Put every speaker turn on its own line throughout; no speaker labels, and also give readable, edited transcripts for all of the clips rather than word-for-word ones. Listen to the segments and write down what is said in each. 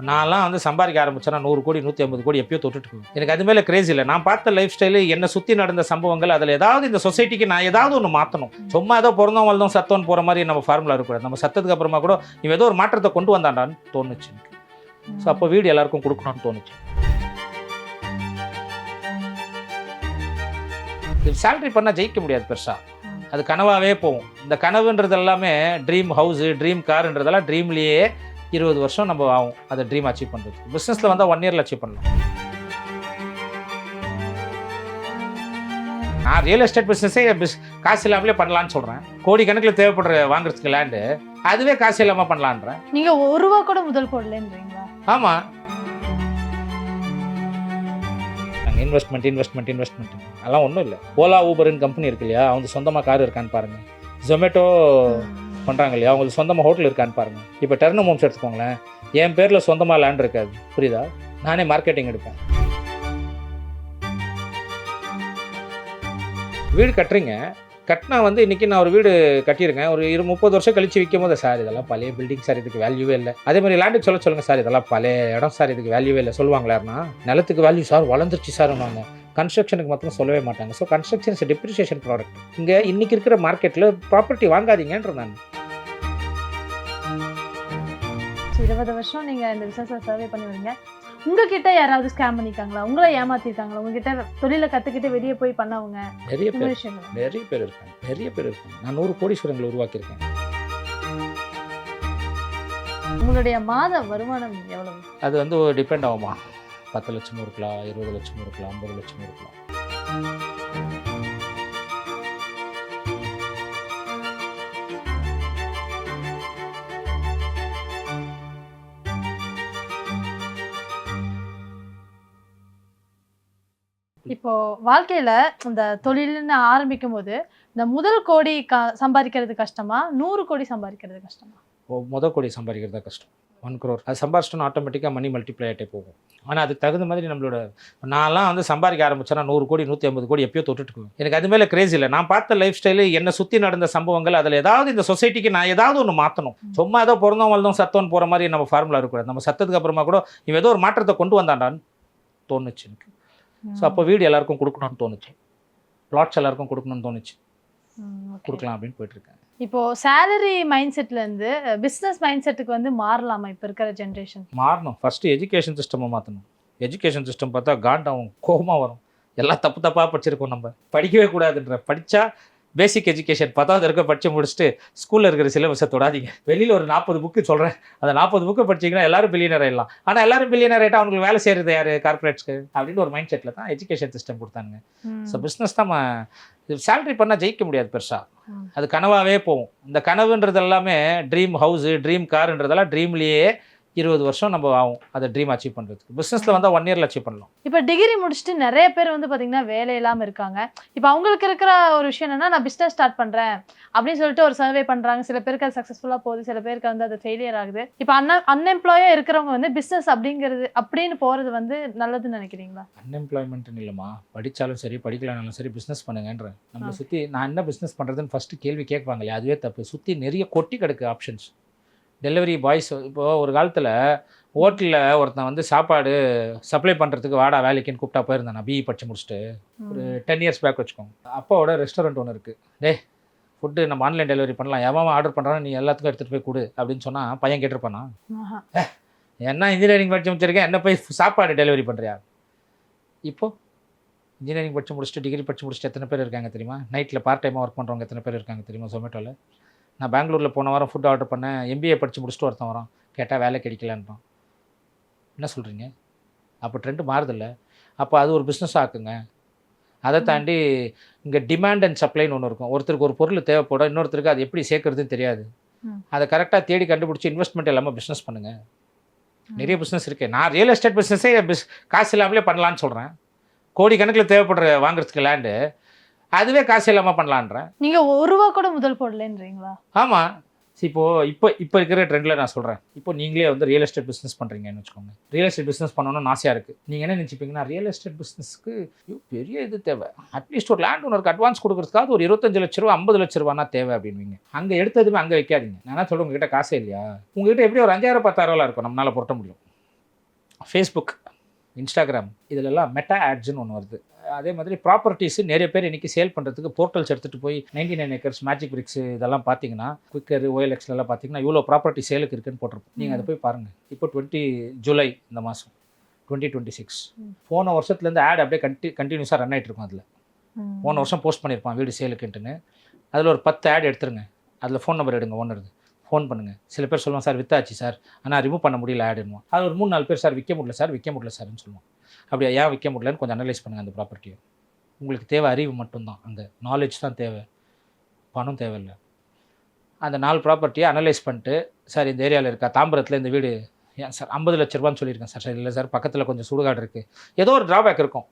நான்லாம் வந்து சம்பாதிக்க ஆரம்பிச்சேன்னா 100 கோடி 150 கோடி எப்பயோ தொட்டுட்டு எனக்கு அது மேலே கிரேஸ் இல்லை. நான் பார்த்த லைஃப் ஸ்டைலு, என்னை சுற்றி நடந்த சம்பவங்கள், அதில் ஏதாவது இந்த சொசைட்டிக்கு நான் ஏதாவது ஒன்று மாற்றணும். சும்மா ஏதோ பிறந்தோம் வளர்ந்தோம் சத்தோன்னு போகிற மாதிரி நம்ம ஃபார்முலா இருக்கக்கூடாது. நம்ம சத்தத்துக்கு அப்புறமா கூட இவன் ஏதோ ஒரு மாற்றத்தை கொண்டு வந்தாண்டான்னு தோணுச்சு எனக்கு. ஸோ அப்போ வீடு எல்லாருக்கும் கொடுக்கணும்னு தோணுச்சு. இது சேலரி பண்ணால் ஜெயிக்க முடியாது பெருசாக, அது கனவாகவே போகும். இந்த கனவுன்றது எல்லாமே ட்ரீம் ஹவுஸு, ட்ரீம் காருன்றதெல்லாம் ட்ரீம்லேயே 20 வருஷம் நம்ம ஆகும் அதை ட்ரீம் அச்சீவ் பண்ணுறது. பிஸ்னஸில் வந்தால் 1 இயரில் அச்சீவ் பண்ணலாம். நான் ரியல் எஸ்டேட் பிஸ்னஸே காசு இல்லாமலே பண்ணலான்னு சொல்கிறேன். கோடி கணக்கில் தேவைப்படுற வாங்குறதுக்கு லேண்டு, அதுவே காசு இல்லாமல் பண்ணலான்றேன்.
நீங்கள் 1 ரூபா கூட முதல் போடலன்றீங்களா?
ஆமாம், நாங்கள் இன்வெஸ்ட்மெண்ட் அதெல்லாம் ஒன்றும் இல்லை. ஓலா ஊபர்னு கம்பெனி இருக்கு இல்லையா, அவங்க சொந்தமாக கார் இருக்கான்னு பாருங்கள். ஜொமேட்டோ பண்ணுறாங்க இல்லையா, அவங்களுக்கு சொந்தமாக ஹோட்டல் இருக்கான்னு பாருங்கள். இப்போ டெர்னம் ஹோம்ஸ் எடுத்துக்கோங்களேன், என் பேரில் சொந்தமாக லேண்ட் இருக்காது, புரியுதா? நானே மார்க்கெட்டிங் எடுப்பேன். வீடு கட்டுறீங்க, கட்டினா வந்து இன்றைக்கி நான் ஒரு வீடு கட்டியிருக்கேன், ஒரு 30 வருஷம் கழிச்சு விற்கும் போது, சார் இதெல்லாம் பழைய பில்டிங் சார், இதுக்கு வேல்யூவே இல்லை. அதே மாதிரி லேண்டுக்கு சொல்லுங்கள், சார் இதெல்லாம் பழைய இடம் சார், இதுக்கு வேல்யூவே இல்லை சொல்லுவாங்களாருன்னா, நிலத்துக்கு வேல்யூ சார் வளர்ந்துருச்சு சார் வாங்க. கன்ஸ்ட்ரக்ஷனுக்கு மாத்திரம் சொல்லவே மாட்டாங்க. So construction is depreciation product. இங்கே இன்றைக்கி இருக்கிற மார்க்கெட்டில் ப்ராப்பர்ட்டி வாங்காதீங்கன்ற நான்.
20 வருஷம் நீங்கள் இந்த பிஸ்னஸில் சர்வே பண்ணி வரீங்க. உங்ககிட்ட யாராவது ஸ்கேம் பண்ணியிருக்காங்களா? உங்களை ஏமாற்றிருக்காங்களா? உங்ககிட்ட தொழிலை கற்றுக்கிட்டு வெளியே போய் பண்ணவங்க
நிறைய பேர் இருக்காங்க. நான் 100 கோடீஸ்வரங்களை உருவாக்கியிருக்கேன்.
உங்களுடைய மாத வருமானம் எவ்வளவு?
அது வந்து டிபெண்ட் ஆகுமா, 10 லட்சம் இருக்கலாம், 20 லட்சம் இருக்கலாம், 50 லட்சம் இருக்கலாம்.
இப்போ வாழ்க்கையில இந்த தொழில்னு ஆரம்பிக்கும் போது இந்த முதல் கோடி சம்பாதிக்கிறது கஷ்டமா, 100 கோடி சம்பாதிக்கிறது கஷ்டமா?
முதல் கோடி சம்பாதிக்கிறது தான் கஷ்டம். 1 crore அது சம்பாதிச்சிட்டோன்னா ஆட்டோமேட்டிக்காக மணி மல்டிப்ளை ஆகிட்டே போகும். ஆனால் அதுக்கு தகுந்த மாதிரி நம்மளோட, நான்லாம் வந்து சம்பாதிக்க ஆரம்பிச்சேன்னா 100 கோடி 150 கோடி எப்பயோ தொட்டுட்டு எனக்கு அது மேலே கிரேஸ் இல்லை. நான் பார்த்த லைஃப் ஸ்டைலு, என்னை சுற்றி நடந்த சம்பவங்கள், அதில் ஏதாவது இந்த சொசைட்டிக்கு நான் ஏதாவது ஒன்று மாற்றணும். சும்மா ஏதோ பிறந்தோம் வளர்ந்தோம் சத்தோன்னு போகிற மாதிரி நம்ம ஃபார்முலா இருக்கக்கூடாது. நம்ம சத்தத்துக்கு அப்புறமா கூட இவன் ஏதோ ஒரு மாற்றத்தை கொண்டு வந்தாண்டான்னு தோணுச்சு எனக்கு. ஸோ அப்போ வீடு எல்லாருக்கும் கொடுக்கணும்னு தோணுச்சு, பிளாட்ஸ் எல்லாருக்கும் கொடுக்கணும்னு தோணுச்சு, கொடுக்கலாம் அப்படின்னு போயிட்டுருக்கேன்.
இப்போது சேலரி மைண்ட் செட்லேருந்து பிஸ்னஸ் மைண்ட் செட்டுக்கு வந்து மாறலாமா இப்போ இருக்கிற ஜென்ரேஷன்?
மாறணும். ஃபஸ்ட்டு எஜுகேஷன் சிஸ்டமை மாற்றணும். எஜுகேஷன் சிஸ்டம் பார்த்தா காண்டாகும், கோபமாக வரும். எல்லாம் தப்பாக படிச்சிருக்கோம், நம்ம படிக்கவே கூடாதுன்ற. படித்தா பேசிக் எஜுகேஷன் 10வது இருக்க படித்து முடிச்சுட்டு ஸ்கூலில் இருக்கிற சிலபஸை தொடாதீங்க. வெளியில் ஒரு 40 புக்கு சொல்கிறேன், அந்த 40 புக்கு படிச்சிங்கன்னா எல்லோரும் பில்லியனர் ஆகிடலாம். ஆனால் எல்லோரும் பில்லியனர் ஆகிட்டா அவங்களுக்கு வேலை செய்கிறது யார்? கார்பரேட்ஸ்க்கு அப்படின்னு ஒரு மைண்ட் செட்டில் தான் எஜுகேஷன் சிஸ்டம் கொடுத்தாங்க. ஸோ பிஸ்னஸ் தான் சேலரி பண்ணால் ஜெயிக்க முடியாது பெருசாக, அது கனவாகவே போகும். இந்த கனவுன்றது எல்லாமே ட்ரீம் ஹவுஸு, ட்ரீம் காருன்றதெல்லாம் ட்ரீம்லேயே 20 வருஷம் நம்ம ஆகும் அதை ட்ரீம் அச்சீவ் பண்ணுறதுக்கு. பிஸ்னஸில் வந்தால் 1 இயரில் அச்சீவ் பண்ணலாம்.
இப்போ டிகிரி முடிச்சுட்டு நிறைய பேர் வந்து பார்த்திங்கன்னா வேலை இல்லாமல் இருக்காங்க. இப்போ அவங்களுக்கு இருக்கிற ஒரு விஷயம் என்னென்னா, நான் பிஸ்னஸ் ஸ்டார்ட் பண்ணுறேன் அப்படின்னு சொல்லிட்டு ஒரு சர்வே பண்ணுறாங்க. சில பேருக்கு அது சக்ஸஸ்ஃபுல்லாக போகுது, சில பேருக்கு வந்து அது ஃபெயிலியர் ஆகுது. இப்போ அன்எம்ப்ளாயாக இருக்கிறவங்க வந்து பிஸ்னஸ் அப்படின்னு போகிறது வந்து நல்லதுன்னு நினைக்கிறீங்களா?
அன்எம்ப்ளாய்மெண்ட்னு இல்லைம்மா, படித்தாலும் சரி படிக்கலானாலும் சரி பிஸ்னஸ் பண்ணுங்கன்ற. நம்மளை சுற்றி நான் என்ன பிஸ்னஸ் பண்ணுறதுன்னு ஃபஸ்ட்டு கேள்வி கேட்பாங்க இல்லையா, அதுவே தப்பு. சுற்றி நிறைய கொட்டி கிடக்கு ஆப்ஷன்ஸ். டெலிவரி பாய்ஸ், இப்போது ஒரு காலத்தில் ஹோட்டலில் ஒருத்தன் வந்து சாப்பாடு சப்ளை பண்ணுறதுக்கு வாடா வேலைக்குன்னு கூப்பிட்டா போயிருந்தேன். நான் பிஇ படித்து முடிச்சுட்டு ஒரு 10 இயர்ஸ் பேக் வச்சுக்கோங்க. அப்பாவோட ரெஸ்டாரண்ட் ஒன்று இருக்குது, ஃபுட்டு நம்ம ஆன்லைன் டெலிவரி பண்ணலாம், எவன் ஆர்டர் பண்ணுறான்னு நீ எல்லாத்துக்கும் எடுத்துகிட்டு போய் கொடு அப்படின்னு சொன்னால் பையன் கேட்டிருப்பானா? என்ன இன்ஜினியரிங் படித்து முடிச்சிருக்கேன், என்ன போய் சாப்பாடு டெலிவரி பண்ணுறியா? இப்போது இன்ஜினியரிங் படித்து முடிச்சுட்டு டிகிரி படித்து முடிச்சுட்டு எத்தனை பேர் இருக்காங்க தெரியுமா? நைட்டில் பார்ட் டைமாக ஒர்க் பண்ணுறவங்க எத்தனை பேர் இருக்காங்க தெரியுமா ஜொமேட்டோவில்? நான் பெங்களூரில் போன வாரம் ஃபுட் ஆர்டர் பண்ணேன், எம்பிஏ படித்து முடிச்சுட்டு ஒருத்தன் வரான், கேட்டால் வேலை கிடைக்கலன்றான். என்ன சொல்கிறீங்க? அப்போ ட்ரெண்டு மாறுதில்ல. அப்போ அது ஒரு பிஸ்னஸ் ஆக்குங்க. அதை தாண்டி இங்கே டிமாண்ட் அண்ட் சப்ளைன்னு ஒன்று இருக்கும். ஒருத்தருக்கு ஒரு பொருள் தேவைப்படும், இன்னொருத்தருக்கு அது எப்படி சேர்க்குறதுன்னு தெரியாது. அதை கரெக்டாக தேடி கண்டுபிடிச்சி இன்வெஸ்ட்மெண்ட் இல்லாமல் பிஸ்னஸ் பண்ணுங்கள். நிறைய பிஸ்னஸ் இருக்குது. நான் ரியல் எஸ்டேட் பிஸ்னஸே காசு இல்லாமலே பண்ணலான்னு சொல்கிறேன். கோடி கணக்கில் தேவைப்படுற வாங்குறதுக்கு லேண்டு, அதுவே காசு இல்லாமல் பண்ணலான்றேன்.
நீங்கள் 1 ரூபா கூட முதல் போடலன்றீங்களா?
ஆமாம். இப்போ இருக்கிற ட்ரெண்டில் நான் சொல்கிறேன். இப்போ நீங்களே வந்து ரியல் எஸ்டேட் பிஸ்னஸ் பண்ணுறீங்கன்னு வச்சுக்கோங்க. ரியல் எஸ்டேட் பிஸ்னஸ் பண்ணணும்னு ஆசையாக இருக்குது. நீங்கள் என்ன நினச்சிப்பீங்கன்னா, ரியல் எஸ்டேட் பிஸ்னஸ்க்கு பெரிய இது தேவை, அட்லீஸ்ட் ஒரு லேண்ட் ஓனருக்கு அட்வான்ஸ் கொடுக்குறதுக்காக ஒரு 25 லட்ச ரூபா 50 லட்ச ரூபானா தேவை அப்படின்வீங்க. அங்கே எடுத்ததுமே அங்கே வைக்காதீங்க. நான் என்ன சொல்கிறேன், உங்ககிட்ட காசே இல்லையா? உங்ககிட்ட எப்படி ஒரு 5000 10,000 இருக்கும் நம்மளால் புரட்ட முடியும். ஃபேஸ்புக், இன்ஸ்டாகிராம் இதிலெல்லாம் மெட்டா ஆட்ஸ்னு ஒன்று வருது. அதே மாதிரி ப்ராப்பர்ட்டிஸு நிறைய பேர் இன்றைக்கி சேல் பண்ணுறதுக்கு போர்ட்டல்ஸ் எடுத்துகிட்டு போய் 99 ஏக்கர்ஸ், மேஜிக் பிரிக்ஸ் இதெல்லாம் பார்த்தீங்கன்னா, குவிக்கர், OLXலாம் பார்த்தீங்கன்னா இவ்வளோ ப்ராப்பர்ட்டி சேலுக்கு இருக்குன்னு போட்டிருப்போம். நீங்கள் அதை போய் பாருங்கள். இப்போ 20 ஜூலை இந்த மாதம் 2026 போன வருஷத்துலேருந்து ஆட் அப்படியே கண்டினியூஸாக ரன் ஆகிட்டு இருக்கும். அதில் போன வருஷம் போஸ்ட் பண்ணியிருப்பான் வீடு சேலுக்குன்ட்டுன்னு. அதில் ஒரு 10 ஆட் எடுத்துருங்க. அதில் ஃபோன் நம்பர் எடுங்க, ஓனருது ஃபோன் பண்ணுங்கள். சில பேர் சொல்லுவாங்க, சார் வித்தாச்சு சார், ஆனால் ரிமூவ் பண்ண முடியல ஆடுன்னுவோம். அது ஒரு 3-4 பேர், சார் விற்க முடியல சார்னு சொல்லுவோம். அப்படியே ஏன் விற்க முடியலன்னு கொஞ்சம் அனலைஸ் பண்ணுங்கள் அந்த ப்ராப்பர்ட்டியை. உங்களுக்கு தேவை அறிவு மட்டும்தான், அங்கே நாலேஜ் தான் தேவை, பணம் தேவையில்லை. அந்த 4 ப்ராப்பர்ட்டியை அனலைஸ் பண்ணிட்டு, சார் இந்த ஏரியாவில் இருக்கா, தாம்பரத்தில் இந்த வீடு ஏன் சார் 50 லட்ச ரூபான்னு சொல்லியிருக்கேன் சார். இல்லை சார் பக்கத்தில் கொஞ்சம் சுடுகாடு இருக்குது, ஏதோ ஒரு ட்ராபேக் இருக்கும்,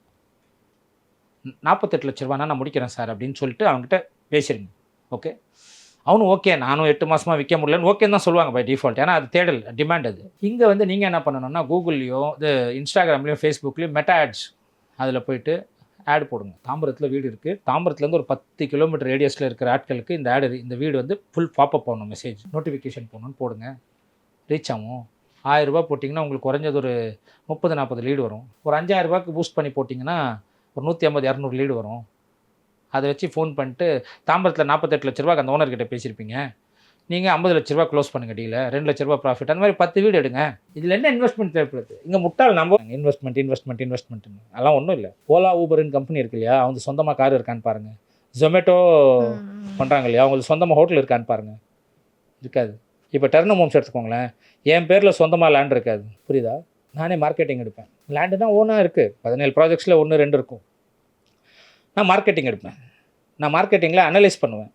48 லட்ச ரூபானா நான் முடிக்கிறேன் சார் அப்படின்னு சொல்லிட்டு அவங்ககிட்ட பேசிடுங்க. ஓகே, அவனும் ஓகே, நானும் 8 மாதமாக விற்க முடியலன்னு ஓகேன்னு தான் சொல்லுவாங்க பை டிஃபால்ட். ஏன்னா அது தேடல், டிமாண்ட். அது இங்கே வந்து நீங்கள் என்ன பண்ணணும்னா, கூகுள்லேயோ இது இன்ஸ்டாகிராம்லேயும் ஃபேஸ்புக்லேயும் மெட்டா ஆட்ஸ் அதில் போய்ட்டு ஆட் போடுங்க. தாம்பரத்தில் வீடு இருக்குது, தாம்பரத்துலேருந்து ஒரு 10 கிலோமீட்டர் ரேடியஸில் இருக்கிற ஆட்களுக்கு இந்த ஆடு, இந்த வீடு வந்து ஃபுல் பாப்பப் பண்ணணும், மெசேஜ் நோட்டிஃபிகேஷன் போகணுன்னு போடுங்க. ரீச் ஆகும். 1000 ரூபா போட்டிங்கன்னா உங்களுக்கு குறைஞ்சது ஒரு 30-40 லீடு வரும். ஒரு 5000 ரூபாய்க்கு பூஸ்ட் பண்ணி போட்டிங்கன்னா ஒரு 150-200 லீடு வரும். அதை வச்சு ஃபோன் பண்ணிட்டு, தாம்பரத்தில் 48 லட்ச ரூபாய்க்கு அந்த ஓனர்கிட்ட பேசியிருப்பீங்க, நீங்கள் 50 லட்ச ரூபா க்ளோஸ் பண்ணுங்க டீல, 2 லட்ச ரூபா ப்ராஃபிட். அந்த மாதிரி 10 வீடு எடுங்க. இதில் என்ன இன்வெஸ்ட்மெண்ட் தேவைப்படுது? இங்கே முட்டாள் நம்ம இன்வெஸ்ட்மெண்ட்னு அதெல்லாம் ஒன்றும் இல்லை. ஓலா ஊபர்னு கம்பெனி இருக்கு இல்லையா, அவங்க சொந்தமாக கார் இருக்கான்னு பாருங்கள். ஜொமேட்டோ பண்ணுறாங்க இல்லையா, அவங்களுக்கு சொந்தமாக ஹோட்டல் இருக்கான்னு பாருங்கள். இருக்காது. இப்போ டர்னம் ஹோம்ஸ் எடுத்துக்கோங்களேன், என் பேரில் சொந்தமாக லேண்ட் இருக்காது, புரியுதா? நானே மார்க்கெட்டிங் எடுப்பேன். லேண்டு தான் ஓனாக இருக்குது, 17 ப்ராஜெக்ட்ஸில் 1-2 இருக்கும். நான் மார்க்கெட்டிங் எடுப்பேன். நான் மார்க்கெட்டிங்கில் அனலைஸ் பண்ணுவேன்.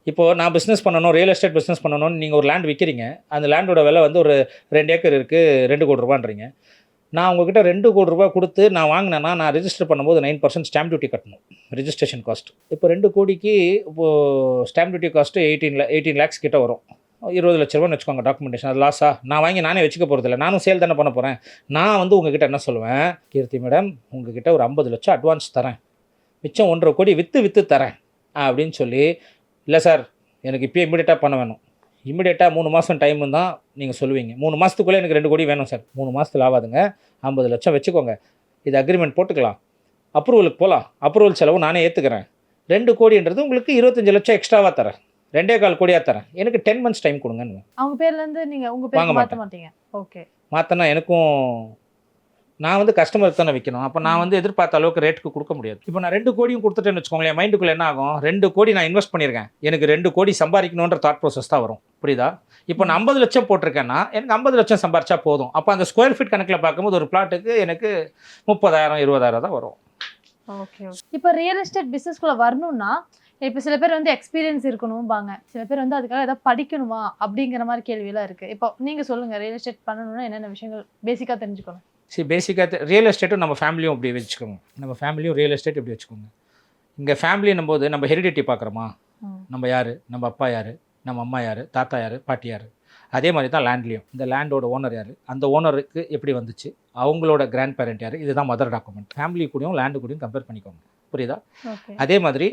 இப்போது நான் பிஸ்னஸ் பண்ணணும், ரியல் எஸ்டேட் பிஸ்னஸ் பண்ணணும்னு நீங்கள் ஒரு லேண்ட் விற்கிறீங்க. அந்த லேண்டோட விலை வந்து ஒரு 2 ஏக்கர் இருக்குது, 2 கோடி ரூபான்றீங்க. நான் உங்ககிட்ட 2 கோடி ரூபா கொடுத்து நான் வாங்கினேன்னா, நான் ரெஜிஸ்டர் பண்ணும்போது 9% ஸ்டாம்ப் டியூட்டி கட்டணும், ரெஜிஸ்ட்ரேஷன் காஸ்ட். இப்போ 2 கோடிக்கு இப்போது ஸ்டாம்ப் டியூட்டி காஸ்ட்டு 18 லேக்ஸ் கிட்ட வரும். 20 லட்ச ரூபான்னு வச்சுக்கோங்க டாக்குமெண்டேஷன். அது லாஸா? நான் வாங்கி நானே வச்சுக்க போகிறதில்ல, நானும் சேல் தானே பண்ண போகிறேன். நான் வந்து உங்ககிட்ட என்ன சொல்லுவேன், கீர்த்தி மேடம் உங்ககிட்ட ஒரு 50 லட்சம் அட்வான்ஸ் தரேன், மிச்சம் 1.5 கோடி விற்று தரேன் அப்படின்னு சொல்லி, இல்லை சார் எனக்கு இப்போ இமீடியட்டாக பண்ண வேணும், இமீடியட்டாக 3 மாதம் டைமு தான் நீங்கள் சொல்லுவீங்க. 3 மாதத்துக்குள்ளே எனக்கு 2 கோடி வேணும் சார். 3 மாதத்தில் ஆகாதுங்க, 50 லட்சம் வச்சுக்கோங்க, இது அக்ரிமெண்ட் போட்டுக்கலாம், அப்ரூவலுக்கு போகலாம், அப்ரூவல் செலவு நானே ஏற்றுக்கிறேன். 2 கோடின்றது உங்களுக்கு 25 லட்சம் எக்ஸ்ட்ராவாக தரேன், 2.25 கோடியாக தரேன், எனக்கு 10 months டைம் கொடுங்கன்னு.
அவங்க பேர்லேருந்து நீங்கள் உங்கள் பேர் மாற்ற மாட்டீங்க? ஓகே, மாற்றினா
எனக்கும் நான் வந்து கஸ்டமருக்கு தானே விற்கணும். அப்போ நான் வந்து எதிர்பார்த்த அளவுக்கு ரேட்டுக்கு கொடுக்க முடியாது. இப்போ நான் 2 கோடியும் கொடுத்துட்டேன்னு வச்சுக்கோங்களேன், மைண்டுக்குள்ளே என்ன ஆகும், 2 கோடி நான் இன்வெஸ்ட் பண்ணியிருக்கேன், எனக்கு 2 கோடி சம்பாதிக்கணுன்ற தாட் ப்ரோசஸ் தான் வரும், புரியுதா? இப்போ நான் 50 லட்சம் போட்டிருக்கேன்னா எனக்கு 50 லட்சம் சம்பாரிச்சா போதும். அப்போ அந்த ஸ்கொயர் ஃபீட் கணக்கில் பார்க்கும்போது ஒரு பிளாட்டுக்கு எனக்கு 30,000-20,000 தான் வரும்.
ஓகே. இப்போ ரியல் எஸ்டேட் பிஸ்னஸ்குள்ளே வரணும்னா, இப்போ சில பேர் வந்து எக்ஸ்பீரியன்ஸ் இருக்கணும்பாங்க, சில பேர் வந்து அதுக்காக ஏதாவது படிக்கணுமா அப்படிங்கிற மாதிரி கேள்வியெல்லாம் இருக்குது. இப்போ நீங்கள் சொல்லுங்கள், ரியல் எஸ்டேட் பண்ணணும்னா என்னென்ன விஷயங்கள் பேசிக்காக தெரிஞ்சுக்கணும்? பேசிக்காக ரியல் எஸ்டேட்டும் நம்ம ஃபேமிலியும் இப்படி வச்சுக்கோங்க, நம்ம ஃபேமிலியும் ரியல் எஸ்டேட் இப்படி வச்சுக்கோங்க. இங்கே ஃபேமிலின்னும் போது நம்ம ஹெரிடிட்டி பார்க்குறோமா, நம்ம யார், நம்ம அப்பா யார், நம்ம அம்மா யார், தாத்தா யார், பாட்டி யார். அதே மாதிரி தான் லேண்ட்லேயும், இந்த லேண்டோட ஓனர் யார், அந்த ஓனருக்கு எப்படி வந்துச்சு, அவங்களோட கிராண்ட் பேரண்ட் யார், இதுதான் மதர் டாக்குமெண்ட். ஃபேமிலி கூடயும் லேண்டு கூடயும் கம்பேர் பண்ணிக்கோங்க, புரியுதா? அதே மாதிரி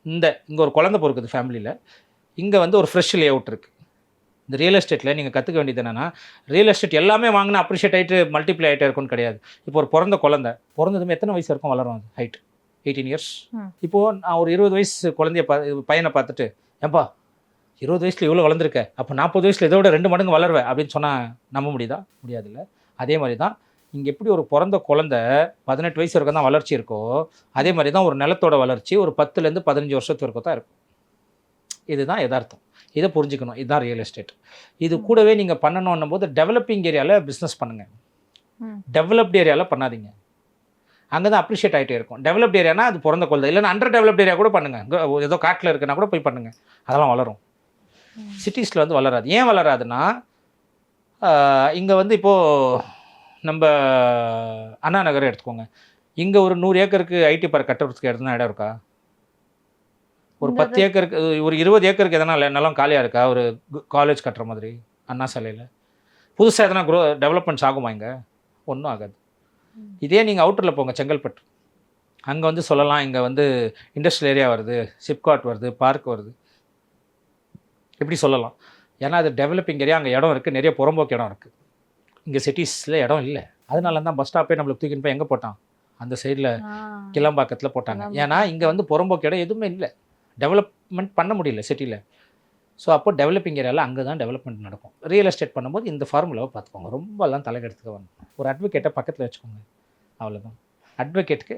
இங்கே ஒரு குழந்தை பிறக்குது ஃபேமிலியில், இங்கே வந்து ஒரு ஃப்ரெஷ் லே அவுட் இருக்குது. இந்த ரியல் எஸ்டேட்டில் நீங்கள் கற்றுக்க வேண்டியது என்னென்னா, ரியல் எஸ்டேட் எல்லாமே வாங்கினா அப்ரிஷியேட் ஆகிட்டு மல்டிப்ளை ஆகிட்டே இருக்கும்னு கிடையாது. இப்போ ஒரு குழந்தை பிறந்ததுமே எத்தனை வயசு இருக்கும் வளரும், அது ஹைட் 18 இயர்ஸ். இப்போது நான் ஒரு 20 வயசு பையனை பார்த்துட்டு, ஏன்பா 20 வயசில் இவ்வளோ வளர்ந்துருக்க, அப்போ 40 வயசில் இதோட 2 மடங்கு வளருவேன் அப்படின்னு சொன்னால் நம்ப முடியாதுல்ல. அதே மாதிரி தான் இங்கே எப்படி ஒரு பிறந்த குழந்தை 18 வயசு வரைக்கும் தான் வளர்ச்சி இருக்கோ, அதே மாதிரி தான் ஒரு நிலத்தோட வளர்ச்சி ஒரு 10 to 15 வருஷத்து வரைக்கும் தான் இருக்கும். இதுதான் யதார்த்தம். இதை புரிஞ்சுக்கணும். இதுதான் ரியல் எஸ்டேட். இது கூடவே நீங்கள் பண்ணணுன்னும் போது டெவலப்பிங் ஏரியாவில் பிஸ்னஸ் பண்ணுங்கள், டெவலப்டு ஏரியாவில் பண்ணாதீங்க. அங்கே தான் அப்ரிஷியேட் ஆகிட்டே இருக்கும். டெவலப்டு ஏரியானா அது பிறந்த குழந்தை, இல்லைன்னா அண்டர் டெவலப்டு ஏரியா கூட பண்ணுங்கள், ஏதோ காட்டில் இருக்குன்னா கூட போய் பண்ணுங்கள், அதெல்லாம் வளரும். சிட்டிஸில் வந்து வளராது. ஏன் வளராதுன்னா, இங்கே வந்து இப்போது நம்ம அண்ணா நகரை எடுத்துக்கோங்க, இங்கே ஒரு 100 ஏக்கருக்கு ஐடி பார்க் கட்டுறதுக்கு எதுனா இடம் இருக்கா? ஒரு 10 ஏக்கருக்கு, ஒரு 20 ஏக்கருக்கு எதனா நிலம் காலியாக இருக்கா? ஒரு காலேஜ் கட்டுற மாதிரி அண்ணா சாலையில் புதுசாக எதனா டெவலப்மெண்ட்ஸ் ஆகுமா? இங்கே ஒன்றும் ஆகாது. இதே நீங்கள் அவுட்டரில் போங்க, செங்கல்பட்டு, அங்கே வந்து சொல்லலாம் இங்கே வந்து இண்டஸ்ட்ரியல் ஏரியா வருது, சிப்காட் வருது, பார்க் வருது, இப்படி சொல்லலாம். ஏன்னா அது டெவலப்பிங் ஏரியா, அங்கே இடம் இருக்குது, நிறைய புறம்போக்கு இடம் இருக்குது. இங்கே சிட்டிஸில் இடம் இல்லை.
அதனால தான் பஸ் ஸ்டாப்பே நம்மளுக்கு தூக்கின்னு போய் எங்கே போட்டான், அந்த சைடில்
ஆ.
கிளம்பாக்கத்தில் போட்டாங்க. ஏன்னா இங்கே வந்து புறம்போக்கு இடம் எதுவுமே இல்லை, டெவலப்மெண்ட் பண்ண முடியல சிட்டியில். ஸோ அப்போ டெவலப்பிங் ஏரியாவில் அங்கே தான் டெவலப்மெண்ட் நடக்கும். ரியல் எஸ்டேட் பண்ணும்போது இந்த ஃபார்முலாவை பார்த்துக்கோங்க, ரொம்பலாம் தலைக்கெடுத்துக்க வேணும். ஒரு அட்வொகேட்டை பக்கத்தில் வச்சுக்கோங்க, அவ்வளோதான். அட்வொகேட்டுக்கு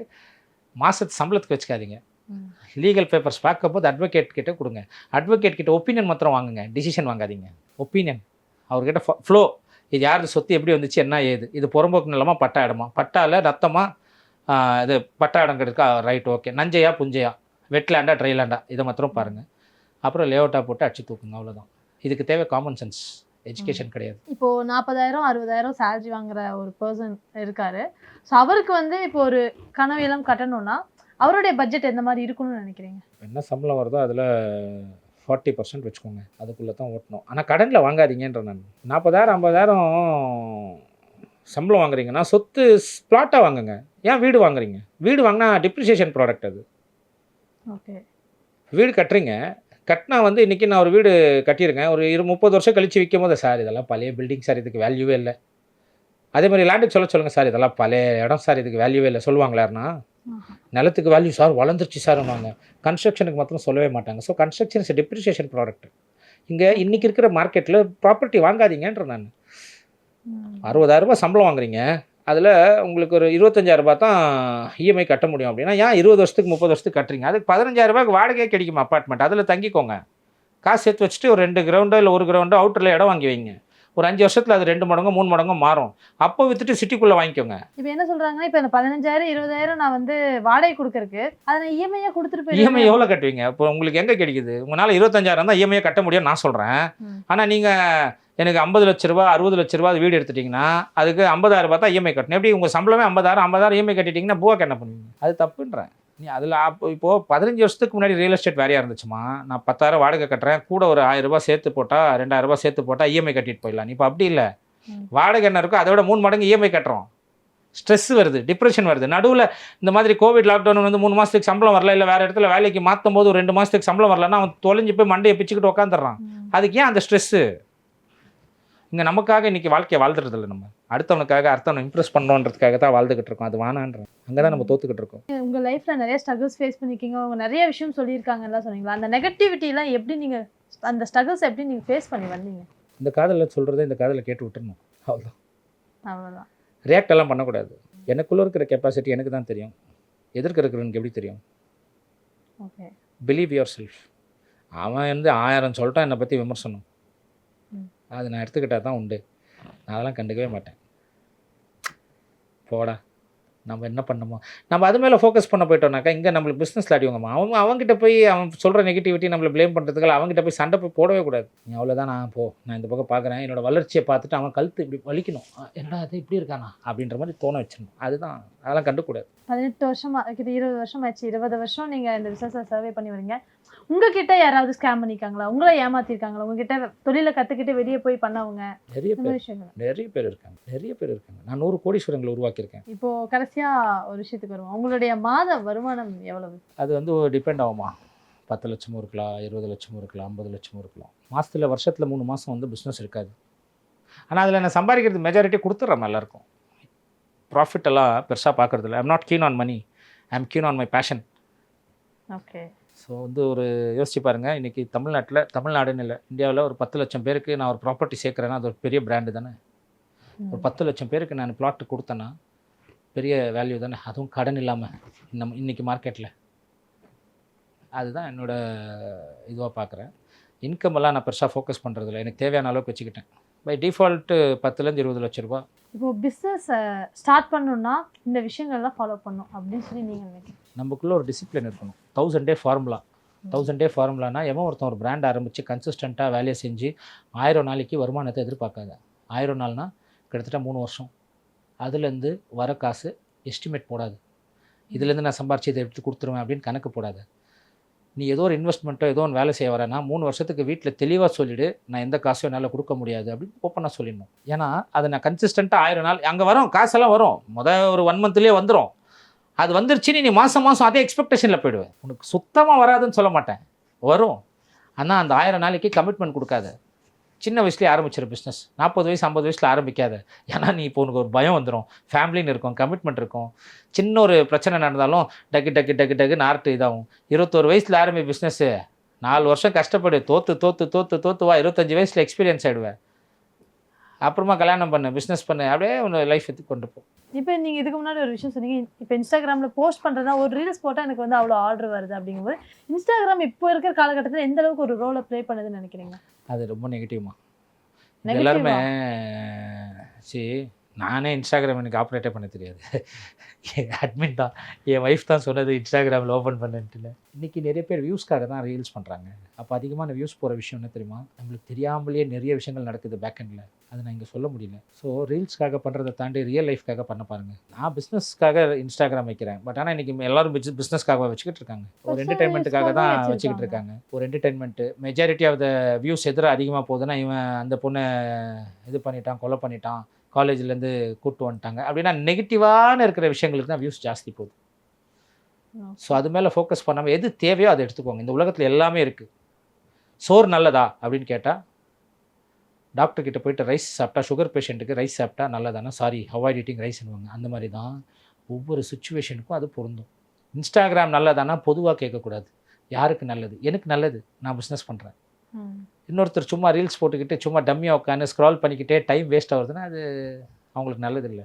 மாதத்து சம்பளத்துக்கு வச்சுக்காதீங்க.
ம்.
லீகல் பேப்பர்ஸ் பார்க்கும்போது அட்வொகேட் கிட்ட கொடுங்க. அட்வொகேட் கிட்ட ஒப்பீனியன் மாத்திரம் வாங்குங்க, டிசிஷன் வாங்காதீங்க. ஒப்பீனியன் அவர்கிட்ட ஃப்ளோ, இது யார் சொத்து, எப்படி வந்துச்சு, என்ன ஏது, இது புறம்போக்கு நிலமா பட்டா இடமா, பட்டாவில் ரத்தமா, இது பட்டா இடம் கிடைக்கா, ரைட் ஓகே, நஞ்சையா புஞ்சையா, வெட்லேண்டா ட்ரைலேண்டா, இதை மாத்திரம் பாருங்கள். அப்புறம் லேஅவுட்டாக போட்டு அடிச்சு தூக்குங்க, அவ்வளோதான். இதுக்கு தேவை காமன் சென்ஸ், எஜுகேஷன் கிடையாது.
இப்போ 40,000 60,000 சேலரி வாங்குற ஒரு பர்சன் இருக்காரு. ஸோ அவருக்கு வந்து இப்போ ஒரு கனவு இல்லம் கட்டணும்னா அவருடைய பட்ஜெட் எந்த மாதிரி இருக்கணும்னு நினைக்கிறீங்க?
என்ன சம்பளம் வருதோ அதில் 40% வச்சுக்கோங்க, அதுக்குள்ளே தான் ஓட்டணும். ஆனால் கடனில் வாங்காதீங்கன்ற நான். 40,000 50,000 சம்பளம் வாங்குறீங்கன்னா சொத்து பிளாட்டாக வாங்குங்க. ஏன் வீடு வாங்குறீங்க? வீடு வாங்கினா டிப்ரிசியேஷன் ப்ராடக்ட் அது.
ஓகே.
வீடு கட்டுறீங்க, கட்டினா வந்து இன்றைக்கி நான் ஒரு வீடு கட்டியிருக்கேன், ஒரு 30 வருஷம் கழித்து விற்கும் போது, சார் இதெல்லாம் பழைய பில்டிங் சார், இதுக்கு வேல்யூவே இல்லை. அதே மாதிரி லேண்டுக்கு சொல்லுங்கள், சார் இதெல்லாம் பழைய இடம் சார், இதுக்கு வேல்யூவே இல்லை சொல்லுவாங்களாருன்னா. நிலத்துக்கு வேல்யூ சார் வளர்ந்துருச்சு சார்வாங்க. கன்ஸ்ட்ரக்ஷனுக்கு மாத்திரம் சொல்லவே மாட்டாங்க. So construction is depreciation product. இங்கே இன்றைக்கி இருக்கிற மார்க்கெட்டில் ப்ராப்பர்ட்டி வாங்காதீங்கன்ற நான். 60,000 சம்பளம் வாங்குறீங்க, அதில் உங்களுக்கு ஒரு 25,000 தான் இஎம்ஐ கட்ட முடியும் அப்படின்னா, ஏன் 20 வருஷத்துக்கு 30 வருஷத்துக்கு கட்டுறீங்க? அதுக்கு 15,000 வாடகையே கிடைக்குமா அப்பார்ட்மெண்ட், அதில் தங்கிக்கோங்க. காசு சேர்த்து வச்சுட்டு ஒரு 2 கிரவுண்டோ இல்லை 1 கிரவுண்டோ அவுட்டரில் இடம் வாங்கி வைங்க. ஒரு 5 வருஷத்தில் அது 2 மடங்கோ 3 மடங்கோ மாறும். அப்போ விற்றுட்டு சிட்டிக்குள்ளே வாங்கிக்கோங்க.
இப்போ என்ன சொல்கிறாங்கன்னா, இப்போ இந்த 15,000 20,000 நான் வந்து வாடகை கொடுக்கறக்கு அதை நான் இஎம்ஐயாக கொடுத்துட்டு
இஎம்ஐ எவ்வளோ கட்டுவீங்க? இப்போ உங்களுக்கு எங்கே கிடைக்குது? உங்களால் 25,000 தான் இஎம்ஐயை கட்ட முடியும் நான் சொல்கிறேன். ஆனால் நீங்கள் எனக்கு 50 லட்ச ரூபா 60 லட்ச ரூபா வீடு எடுத்துட்டிங்கன்னா அதுக்கு 50,000 தான் இஎம்ஐ கட்டணும். எப்படி உங்கள் சம்பளமே 50,000 இஎம்ஐ கட்டிட்டிங்கன்னா பூவாக்கு என்ன பண்ணுவீங்க? அது தப்புன்றேன். நீ அதில் அப்போ இப்போது 15 வருஷத்துக்கு முன்னாடி ரியல் எஸ்டேட் வேறையாக இருந்துச்சுமா, நான் 10,000 வாடகை கட்டுறேன், கூட ஒரு 1,000 ரூபாய் சேர்த்து போட்டால் 2,000 ரூபாய் சேர்த்து போட்டால் இஎம்ஐ கட்டிட்டு போயிடலாம். இப்போ அப்படி இல்லை, வாடகை என்ன இருக்கோ அதோட 3 மடங்கு இஎம்ஐ கட்டுறோம். ஸ்ட்ரெஸ் வருது, டிப்ரெஷன் வருது. நடுவில் இந்த மாதிரி கோவிட் லாக்டவுன் வந்து 3 மாதத்துக்கு சம்பளம் வரல, இல்லை வேறு இடத்துல வேலைக்கு மாற்றும் போது ஒரு 2 மாதத்துக்கு சம்பளம் வரலன்னா அவன் தொலைஞ்சு போய் மண்டையை பிச்சுக்கிட்டு உட்காந்துடுறான். அதுக்கு ஏன் அந்த ஸ்ட்ரெஸ்ஸு? இங்கே நமக்காக இன்றைக்கி வாழ்க்கையை வாழ்ந்துறது இல்லை, நம்ம அடுத்தவனுக்காக அடுத்தவனை இம்ப்ரெஸ் பண்ணணுன்றதுக்காக தான் வாழ்ந்துக்கிட்டு இருக்கோம். அது வானான்றோம், அங்கே தான் நம்ம தோத்துக்கிட்டு இருக்கோம்.
உங்கள் லைஃப்பில் நிறைய ஸ்ட்ரகிள்ஸ் ஃபேஸ் பண்ணியிருக்கீங்க, அவங்க நிறைய விஷயம் சொல்லியிருக்காங்கலாம் சொன்னீங்களா? அந்த நெகட்டிவிட்டிலாம் எப்படி நீங்கள் அந்த ஸ்ட்ரகிள்ஸ் எப்படி நீங்கள் ஃபேஸ் பண்ணி வந்தீங்க?
இந்த காதலில் சொல்கிறத இந்த காதலில் கேட்டு விட்டுறணும், அவ்வளோதான்.
அவ்வளோதான்.
ரியாக்ட் எல்லாம் பண்ணக்கூடாது. எனக்குள்ளே இருக்கிற கெப்பாசிட்டி எனக்கு தான் தெரியும், எதிர்க்க இருக்கிறவனுக்கு எப்படி தெரியும்?
ஓகே.
Believe your self. அவன் வந்து 1000 சொல்லிட்டான் என்னை பற்றி விமர்சனம், அது நான் எடுத்துக்கிட்டால் தான் உண்டு. நான் அதெல்லாம் கண்டுக்கவே மாட்டேன். போடா, நம்ம என்ன பண்ணணுமோ நம்ம அது மேலே ஃபோக்கஸ் பண்ண போயிட்டோம்னாக்கா இங்கே நம்மளுக்கு பிஸ்னஸில் அடிவாங்கம்மா. அவங்ககிட்ட போய் அவன் சொல்கிற நெகட்டிவிட்டி நம்மளை ப்ளேம் பண்ணுறதுக்கு அவங்ககிட்ட போய் சண்டை போய் போடவே கூடாது. நீ அவ்வளோதான், நான் இந்த பக்கம் பார்க்குறேன், என்னோடய வளர்ச்சியை பார்த்துட்டு அவன் கழுத்து இப்படி வலிக்கணும், என்னடா அது இப்படி இருக்கானா அப்படின்ற மாதிரி தோண வச்சிடணும். அதுதான், அதெல்லாம் கண்டுக்கூடாது. 18
வருஷம் கிட்ட 20 வருஷம் ஆச்சு, 20 வருஷம் நீங்கள் இந்த பிஸ்னஸை சர்வே பண்ணி வரீங்க. உங்ககிட்ட யாராவது ஸ்கேம் பண்ணியிருக்காங்களா? உங்களை ஏமாற்றிருக்காங்களா? உங்ககிட்ட தொழிலை கற்றுக்கிட்டு வெளியே போய் பண்ணவங்க?
நிறைய பேர் இருக்காங்க. நான் 100 கோடீஸ்வரங்களை உருவாக்கியிருக்கேன்.
இப்போது கடைசியாக ஒரு விஷயத்துக்கு வருவோம், உங்களுடைய மாத வருமானம் எவ்வளவு?
அது வந்து டிபெண்ட் ஆகுமா, 10 லட்சமும் இருக்கலாம், 20 லட்சமும் இருக்கலாம், 50 லட்சமும் இருக்கலாம். மாதத்தில் வருஷத்தில் 3 மாதம் வந்து பிஸ்னஸ் இருக்காது. ஆனால் அதில் நான் சம்பாதிக்கிறது மெஜாரிட்டி கொடுத்துட்றேன் எல்லாருக்கும். ப்ராஃபிட் எல்லாம் பெருசாக பார்க்குறதில்ல. I'm not keen on money, I'm keen on my passion.
Okay.
So வந்து ஒரு யோசிச்சு பாருங்கள், இன்றைக்கி தமிழ்நாடுன்னு இல்லை, இந்தியாவில் ஒரு 10 லட்சம் பேருக்கு நான் ஒரு ப்ராப்பர்ட்டி சேர்க்குறேன்னா அது ஒரு பெரிய பிராண்டு தானே. ஒரு 10 லட்சம் பேருக்கு நான் பிளாட்டு கொடுத்தேன்னா பெரிய வேல்யூ தானே, அதுவும் கடன் இல்லாமல் இன்றைக்கி மார்க்கெட்டில். அதுதான் என்னோடய இதுவாக பார்க்குறேன். இன்கமெல்லாம் நான் பெருசாக ஃபோக்கஸ் பண்ணுறதில்ல, எனக்கு தேவையான அளவுக்கு வச்சுக்கிட்டேன். பை டிஃபால்ட்டு 10லேருந்து 20 லட்ச ரூபா.
இப்போது பிஸ்னஸ் ஸ்டார்ட் பண்ணணுன்னா இந்த விஷயங்கள்லாம் ஃபாலோ பண்ணணும் அப்படின்னு சொல்லி நீங்கள் நினைக்கிறீங்க?
நமக்குள்ளே ஒரு டிசிப்ளின் இருக்கணும். 1000 டே ஃபார்முலா. 1000 டே ஃபார்முலானா எவன் ஒருத்தன் ஒரு பிராண்ட் ஆரம்பித்து கன்சிஸ்டண்ட்டாக வேலையை செஞ்சு 1000 நாளைக்கு வருமானத்தை எதிர்பார்க்காத. 1000 நாள்னால் கிட்டத்தட்ட 3 வருஷம். அதுலேருந்து வர காசு எஸ்டிமேட் போடாது. இதுலேருந்து நான் சம்பாரிச்சு இதை எடுத்து கொடுத்துருவேன் அப்படின்னு கணக்கு போடாது. நீ ஏதோ ஒரு இன்வெஸ்ட்மெண்ட்டோ ஏதோ ஒன்று வேலை செய்ய வரேன்னா 3 வருஷத்துக்கு வீட்டில் தெளிவாக சொல்லிவிடு, நான் எந்த காசும் என்னால் கொடுக்க முடியாது அப்படின்னு ஓப்பனாக சொல்லிடணும். ஏன்னா அதை நான் கன்சிஸ்டண்ட்டாக 1000 நாள் அங்கே வரும், காசெல்லாம் வரும், ஒரு 1 மந்த்லேயே வந்துடும். அது வந்துருச்சுன்னு நீ மாதம் அதே எக்ஸ்பெக்டேஷனில் போயிடுவேன். உனக்கு சுத்தமாக வராதுன்னு சொல்ல மாட்டேன், வரும். ஆனால் அந்த 1000 நாளைக்கு கமிட்மெண்ட் கொடுக்காத. சின்ன வயசுலேயே ஆரம்பிச்சிரு பிஸ்னஸ். 40 வயசு 50 வயசில் ஆரம்பிக்காத. ஏன்னா நீ இப்போ உனக்கு ஒரு பயம் வந்துடும், ஃபேமிலின்னு இருக்கும், கமிட்மெண்ட் இருக்கும். சின்ன ஒரு பிரச்சனை நடந்தாலும் டக்கு டக்கு டக்கு டக்குன்னு ஆர்ட் இதாகும். 21 வயசில் ஆரம்பி பிஸ்னஸ்ஸு, 4 வருஷம் கஷ்டப்படு, தோற்று வா, 25 வயசில் எக்ஸ்பீரியன்ஸ் ஆகிடுவேன். அப்புறமா கல்யாணம் பண்ணு, பிஸ்னஸ் பண்ணு, அப்படியே உன்னை லைஃப் எடுத்து கொண்டு போ.
இப்போ நீங்க இதுக்கு முன்னாடி ஒரு விஷயம் சொன்னீங்க, இப்போ இன்ஸ்டாகிராம்ல போஸ்ட் பண்றதா ஒரு ரீல்ஸ் போட்டா எனக்கு வந்து அவ்வளோ ஆர்டர் வருது அப்படிங்கும்போது, இன்ஸ்டாகிராம் இப்போ இருக்கிற காலகட்டத்தில் எந்த அளவுக்கு ஒரு ரோலை ப்ளே பண்ணுதுன்னு நினைக்கிறீங்க?
அது ரொம்ப நெகட்டிவ்மா.
Negative-ஆ?
எல்லாருமே நானே இன்ஸ்டாகிராம் எனக்கு ஆப்ரேட்டே பண்ண தெரியாது. அட்மின் தான், என் ஒய்ஃப் தான் சொன்னது இன்ஸ்டாகிராமில் ஓப்பன் பண்ணுன்ட்டுல. இன்றைக்கி நிறைய பேர் வியூஸ்க்காக தான் ரீல்ஸ் பண்ணுறாங்க. அப்போ அதிகமான வியூஸ் போகிற விஷயம் என்ன தெரியுமா? நம்மளுக்கு தெரியாமலேயே நிறைய விஷயங்கள் நடக்குது பேக்கெண்டில், அது நான் இங்கே சொல்ல முடியல. ஸோ ரீல்ஸ்க்காக பண்ணுறதை தாண்டி ரியல் லைஃப்காக பண்ண பாருங்கள். நான் பிஸ்னஸ்க்காக இன்ஸ்டாகிராம் வைக்கிறேன், பட் ஆனால் இன்றைக்கி எல்லாரும் பிஸ்னஸ்க்காக வச்சுக்கிட்டு இருக்காங்க. ஒரு என்டர்டைன்மெண்ட்டுக்காக தான் வச்சுக்கிட்டு இருக்காங்க. ஒரு entertainment. Majority of the views எதிராக அதிகமாக போகுதுன்னா, இவன் அந்த பொண்ணை இது பண்ணிட்டான், கொலை பண்ணிட்டான், காலேஜ்லேருந்து கூப்பிட்டு வந்துட்டாங்க அப்படின்னா நெகட்டிவான இருக்கிற விஷயங்களுக்கு தான் வியூஸ் ஜாஸ்தி போகுது. ஸோ அது மேலே ஃபோக்கஸ் பண்ணாமல் எது தேவையோ அதை எடுத்துக்கோங்க. இந்த உலகத்தில் எல்லாமே இருக்குது. சோறு நல்லதா அப்படின்னு கேட்டால், டாக்டர் கிட்ட போயிட்டு ரைஸ் சாப்பிட்டா, சுகர் பேஷண்ட்டுக்கு ரைஸ் சாப்பிட்டா நல்லதானா, சாரி அவாய்ட் ஈட்டிங் ரைஸ்னுவாங்க. அந்த மாதிரி தான் ஒவ்வொரு சுச்சுவேஷனுக்கும் அது பொருந்தும். இன்ஸ்டாகிராம் நல்லதானா பொதுவாக கேட்கக்கூடாது. யாருக்கு நல்லது? எனக்கு நல்லது, நான் பிஸ்னஸ் பண்ணுறேன். இன்னொருத்தர் சும்மா ரீல்ஸ் போட்டுக்கிட்டு சும்மா டம்மியாக உட்காந்து ஸ்க்ரால் பண்ணிக்கிட்டே டைம் வேஸ்ட் ஆகுதுன்னா அது அவங்களுக்கு நல்லது இல்லை.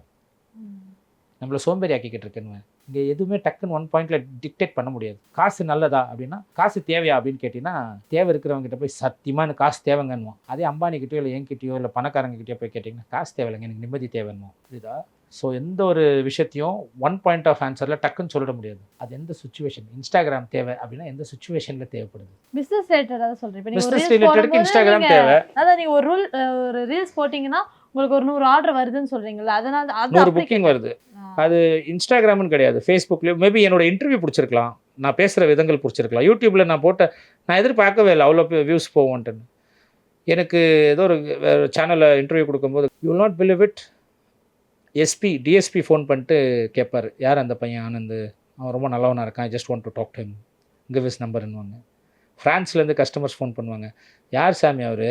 நம்மளை சோம்பேறி ஆக்கிக்கிட்டு இருக்குன்னு இங்கே எதுவுமே டக்குன்னு ஒன் பாயிண்டில் டிக்டேட் பண்ண முடியாது. காசு நல்லதா அப்படின்னா, காசு தேவையா அப்படின்னு கேட்டிங்கன்னா, தேவை இருக்கிறவங்ககிட்ட போய் சத்தியமாக எனக்கு காசு தேவைங்கன்னுவோம். அதே அம்பானிக்கிட்டேயோ இல்லை என்கிட்டயோ இல்லை பணக்காரங்ககிட்டயோ போய் கேட்டிங்கன்னா, காசு தேவையில்லைங்க, எனக்கு நிம்மதி தேவைன்னுவோம். புரியுதா? ஸோ எந்த ஒரு விஷயத்தையும் ஒன் பாயிண்ட் ஆஃப் ஆன்சரில் டக்குன்னு சொல்லிட முடியாது. அது எந்த சுச்சுவேஷன். இன்ஸ்டாகிராம் தேவை அப்படின்னா எந்த சுச்சுவேஷனில் தேவைப்படுது.
பிஸ்னஸ் ரிலேட்டடாக சொல்கிறேன். இப்போ
பிஸ்னஸ் ரிலேட்டடுக்கு இன்ஸ்டாகிராம் தேவை.
அதான் நீங்கள் ஒரு ரீல்ஸ் போட்டிங்கன்னா உங்களுக்கு ஒரு 100 ஆர்டர் வருதுன்னு சொல்கிறீங்களா? அதனால்
100 புக்கிங் வருது. அது இன்ஸ்டாகிராம்னு கிடையாது, ஃபேஸ்புக்லேயும் மேபி என்னோட இன்டர்வியூ பிடிச்சிருக்கலாம், நான் பேசுகிற விதங்கள் பிடிச்சிருக்கலாம். யூடியூப்பில் நான் எதிர்பார்க்கவே இல்லை அவ்வளோ வியூஸ் போவோன்ட்டுன்னு. எனக்கு ஏதோ ஒரு சேனலில் இன்டர்வியூ கொடுக்கும்போது, you will not believe it, DSP phone பண்ணிட்டு கேட்பார், யார் அந்த பையன் ஆனந்த், அவன் ரொம்ப நல்லவனாக இருக்கான், just want to talk to him, give his நம்பர்னுவாங்க. ஃப்ரான்ஸ்லேருந்து கஸ்டமர்ஸ் ஃபோன் பண்ணுவாங்க, யார் சாமி அவர்,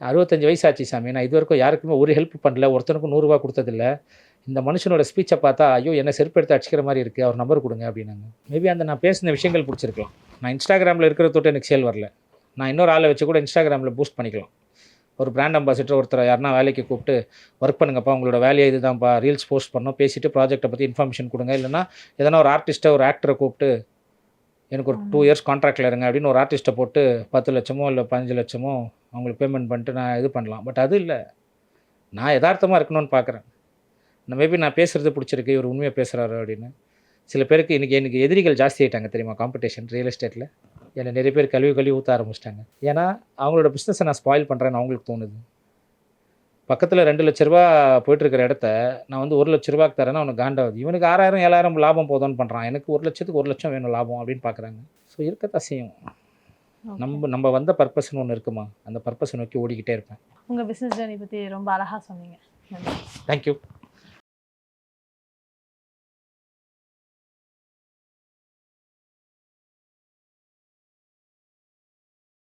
65 வயசு ஆச்சு சாமி, நான் இது வரைக்கும் யாருக்குமே ஒரு ஹெல்ப் பண்ணல, ஒருத்தனுக்கும் 100 ரூபா கொடுத்ததில்ல, இந்த மனுஷனோட ஸ்பீச்சை பார்த்தா ஐயோ என்ன செருப்பு எடுத்து அடிச்சிக்கிற மாதிரி இருக்குது, அவர் நம்பர் கொடுங்க அப்படின்னாங்க. மேபி அந்த நான் பேசின விஷயங்கள் பிடிச்சிருக்கலாம். நான் இன்ஸ்டாகிராமில் இருக்கிற தொட்டு எனக்கு சேல் வரல, நான் இன்னொரு ஆளை வச்சு கூட இன்ஸ்டாகிராமில் பூஸ்ட் பண்ணிக்கலாம். ஒரு பிராண்ட் அம்பாசிடர் ஒருத்தர் யாருன்னா வேலைக்கு கூப்பிட்டு, ஒர்க் பண்ணுங்கப்பா, உங்களோட வேலையை இதுதான்ப்பா, ரீல்ஸ் போஸ்ட் பண்ணோம், பேசிவிட்டு ப்ராஜெக்ட்டை பற்றி இன்ஃபர்மேஷன் கொடுங்க, இல்லைனா எதனா ஒரு ஆர்டிஸ்ட்டை ஒரு ஆக்டரை கூப்பிட்டு எனக்கு ஒரு 2 இயர்ஸ் கான்ட்ராக்டில் இருங்க அப்படின்னு ஒரு ஆர்டிஸ்ட்டை போட்டு 10 லட்சமோ இல்லை 15 லட்சமோ அவங்களுக்கு பேமெண்ட் பண்ணிட்டு நான் இது பண்ணலாம். பட் அது இல்லை, நான் யதார்த்தமாக இருக்கணும்னு பார்க்குறேன். மேபி நான் பேசுகிறது பிடிச்சிருக்கு, இவர் உண்மையாக பேசுகிறாரு அப்படின்னு. சில பேருக்கு எனக்கு எதிரிகள் ஜாஸ்தி ஆகிட்டாங்க தெரியுமா, காம்படிஷன் ரியல் எஸ்டேட்டில். என்னை நிறைய பேர் கழுவி ஊற்ற ஆரம்பிச்சிட்டாங்க. ஏன்னா அவங்களோட பிஸ்னஸை நான் ஸ்பாயில் பண்ணுறேன்னு அவங்களுக்கு தோணுது. பக்கத்தில் 2 லட்ச ரூபா போயிட்டுருக்கிற இடத்த நான் வந்து 1 லட்ச ரூபாய்க்கு தரேன்னா அவனுக்கு காண்டாகுது. இவனுக்கு 6000 7000 லாபம் போதும்னு பண்ணுறான், எனக்கு 1 லட்சத்துக்கு 1 லட்சம் வேணும் லாபம் அப்படின்னு பார்க்குறாங்க. ஸோ இருக்கத்தான் செய்யும். நம்ம வந்த பர்பஸ்ன்னு ஒன்று இருக்குமா, அந்த பர்பஸை நோக்கி ஓடிக்கிட்டே இருப்பேன்.
உங்கள் பிஸ்னஸ் ஜர்னி பற்றி ரொம்ப அழகாக சொன்னீங்க.
தேங்க்யூ.